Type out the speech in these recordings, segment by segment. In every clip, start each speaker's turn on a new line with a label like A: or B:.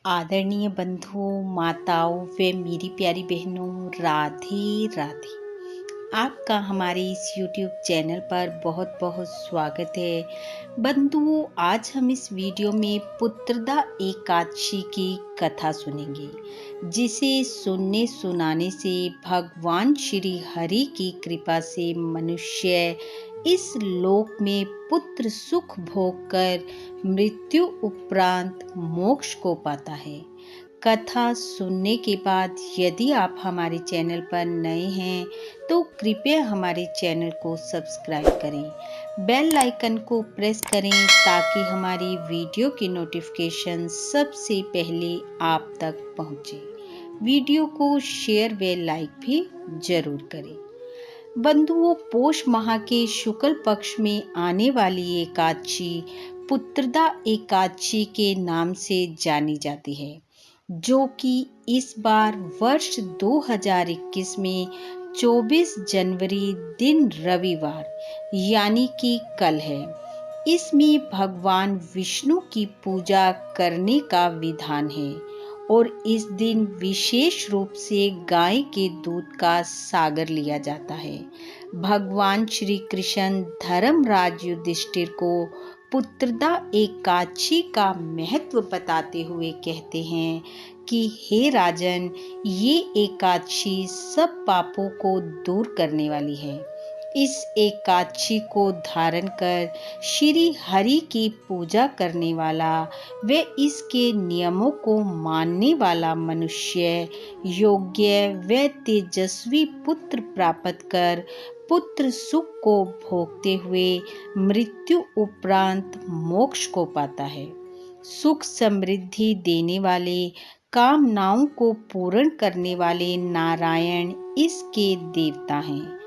A: आदरणीय बंधुओं, माताओं व मेरी प्यारी बहनों, राधे राधे। आपका हमारे इस YouTube चैनल पर बहुत बहुत स्वागत है। बंधुओं, आज हम इस वीडियो में पुत्रदा एकादशी की कथा सुनेंगे, जिसे सुनने सुनाने से भगवान श्री हरि की कृपा से मनुष्य इस लोक में पुत्र सुख भोग कर मृत्यु उपरांत मोक्ष को पाता है। कथा सुनने के बाद यदि आप हमारे चैनल पर नए हैं तो कृपया हमारे चैनल को सब्सक्राइब करें, बेल आइकन को प्रेस करें ताकि हमारी वीडियो की नोटिफिकेशन सबसे पहले आप तक पहुंचे। वीडियो को शेयर व लाइक भी जरूर करें। बंधुओं, पोष माह के शुक्ल पक्ष में आने वाली एकादशी पुत्रदा एकादशी के नाम से जानी जाती है, जो कि इस बार वर्ष 2021 में 24 जनवरी दिन रविवार यानी कि कल है। इसमें भगवान विष्णु की पूजा करने का विधान है और इस दिन विशेष रूप से गाय के दूध का सागर लिया जाता है। भगवान श्री कृष्ण धर्मराज युधिष्ठिर को पुत्रदा एकादशी का महत्व बताते हुए कहते हैं कि हे राजन, ये एकादशी सब पापों को दूर करने वाली है। इस एकादशी को धारण कर श्री हरि की पूजा करने वाला व इसके नियमों को मानने वाला मनुष्य योग्य व तेजस्वी पुत्र प्राप्त कर पुत्र सुख को भोगते हुए मृत्यु उपरांत मोक्ष को पाता है। सुख समृद्धि देने वाले, कामनाओं को पूर्ण करने वाले नारायण इसके देवता हैं।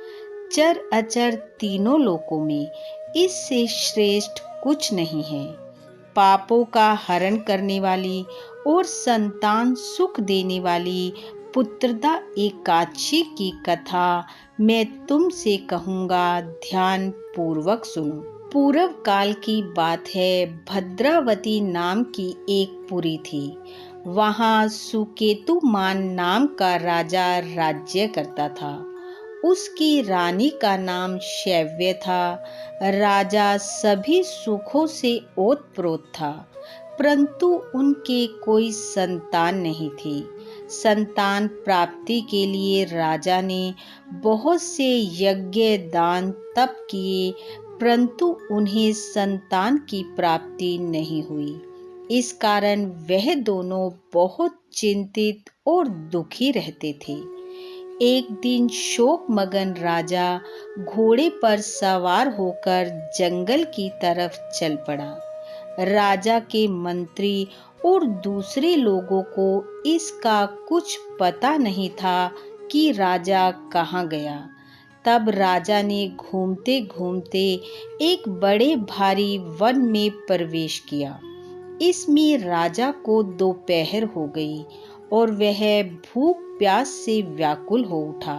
A: चर अचर तीनों लोकों में इससे श्रेष्ठ कुछ नहीं है। पापों का हरण करने वाली और संतान सुख देने वाली पुत्रदा एकादशी की कथा मैं तुमसे कहूँगा, ध्यान पूर्वक सुनो। पूर्व काल की बात है। भद्रावती नाम की एक पुरी थी। वहाँ सुकेतुमान नाम का राजा राज्य करता था। उसकी रानी का नाम शैव्य था। राजा सभी सुखों से ओतप्रोत था, परंतु उनके कोई संतान नहीं थी। संतान प्राप्ति के लिए राजा ने बहुत से यज्ञ दान तप किए, परंतु उन्हें संतान की प्राप्ति नहीं हुई। इस कारण वह दोनों बहुत चिंतित और दुखी रहते थे। एक दिन शोकमगन राजा घोड़े पर सवार होकर जंगल की तरफ चल पड़ा। राजा के मंत्री और दूसरे लोगों को इसका कुछ पता नहीं था कि राजा कहाँ गया। तब राजा ने घूमते घूमते एक बड़े भारी वन में प्रवेश किया। इसमें राजा को दोपहर हो गई और वह भूख प्यास से व्याकुल हो उठा।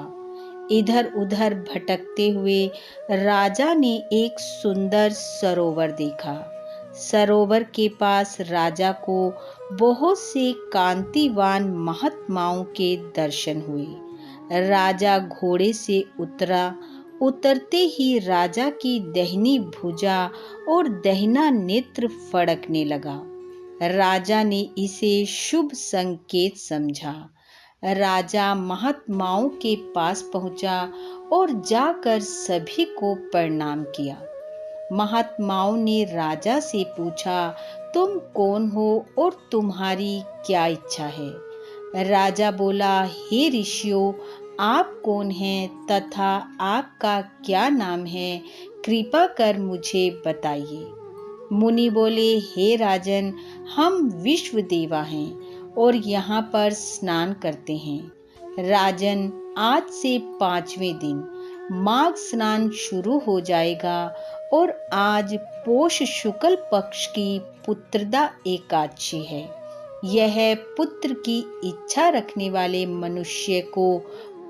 A: इधर उधर भटकते हुए राजा ने एक सुंदर सरोवर देखा। सरोवर के पास राजा को बहुत से कांतिवान महात्माओं के दर्शन हुए। राजा घोड़े से उतरा। उतरते ही राजा की दाहिनी भुजा और दाहिना नेत्र फड़कने लगा। राजा ने इसे शुभ संकेत समझा। राजा महात्माओं के पास पहुंचा और जाकर सभी को प्रणाम किया। महात्माओं ने राजा से पूछा, तुम कौन हो और तुम्हारी क्या इच्छा है? राजा बोला, हे ऋषियों, आप कौन हैं तथा आपका क्या नाम है? कृपा कर मुझे बताइए। मुनि बोले, हे राजन, हम विश्व देवा हैं और यहाँ पर स्नान करते हैं। राजन, आज से 5वें दिन माघ स्नान शुरू हो जाएगा और आज पोष शुक्ल पक्ष की पुत्रदा एकादशी है। यह पुत्र की इच्छा रखने वाले मनुष्य को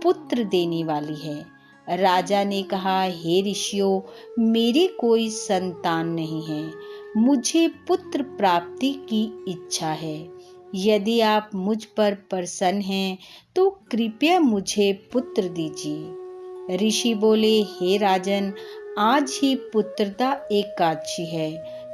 A: पुत्र देने वाली है। राजा ने कहा, हे ऋषियों, मेरी कोई संतान नहीं है। मुझे पुत्र प्राप्ति की इच्छा है। यदि आप मुझ पर प्रसन्न हैं तो कृपया मुझे पुत्र दीजिए। ऋषि बोले, हे राजन, आज ही पुत्रदा एकादशी है,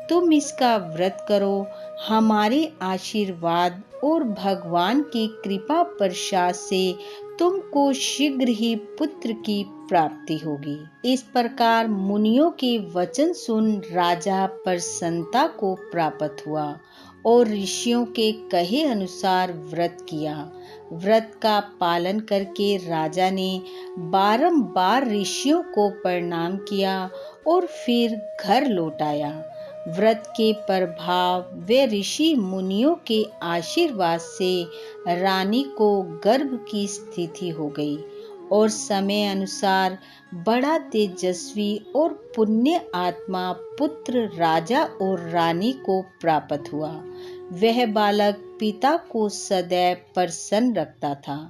A: तुम इसका व्रत करो। हमारे आशीर्वाद और भगवान की कृपा प्रसाद से तुमको शीघ्र ही पुत्र की प्राप्ति होगी। इस प्रकार मुनियों के वचन सुन राजा प्रसन्नता को प्राप्त हुआ और ऋषियों के कहे अनुसार व्रत किया। व्रत का पालन करके राजा ने बारंबार ऋषियों को प्रणाम किया और फिर घर लौट आया। व्रत के प्रभाव व ऋषि मुनियों के आशीर्वाद से रानी को गर्भ की स्थिति हो गई और समय अनुसार बड़ा तेजस्वी और पुण्य आत्मा पुत्र राजा और रानी को प्राप्त हुआ। वह बालक पिता को सदैव प्रसन्न रखता था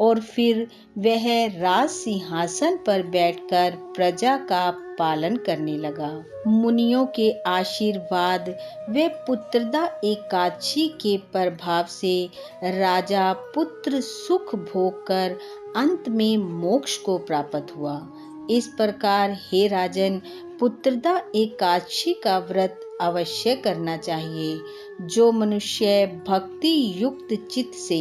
A: और फिर वह राज सिंहासन पर बैठकर प्रजा का पालन करने लगा। मुनियों के आशीर्वाद व पुत्रदा एकादशी के प्रभाव से राजा पुत्र सुख भोग कर अंत में मोक्ष को प्राप्त हुआ। इस प्रकार हे राजन, पुत्रदा एकादशी का व्रत अवश्य करना चाहिए। जो मनुष्य भक्ति युक्त चित्त से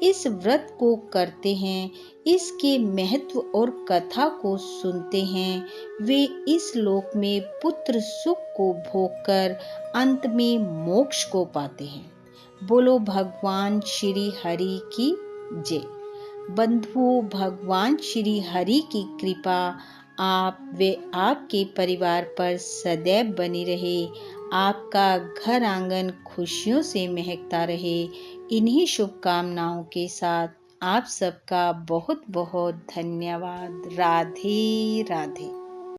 A: इस व्रत को करते हैं, इसके महत्व और कथा को सुनते हैं, वे इस लोक में पुत्र सुख को भोग कर अंत में मोक्ष को पाते हैं। बोलो भगवान श्री हरि की जय। बंधुओं, भगवान श्री हरि की कृपा आप व आपके परिवार पर सदैव बनी रहे। आपका घर आंगन खुशियों से महकता रहे। इन्हीं शुभकामनाओं के साथ आप सबका बहुत बहुत धन्यवाद। राधे राधे।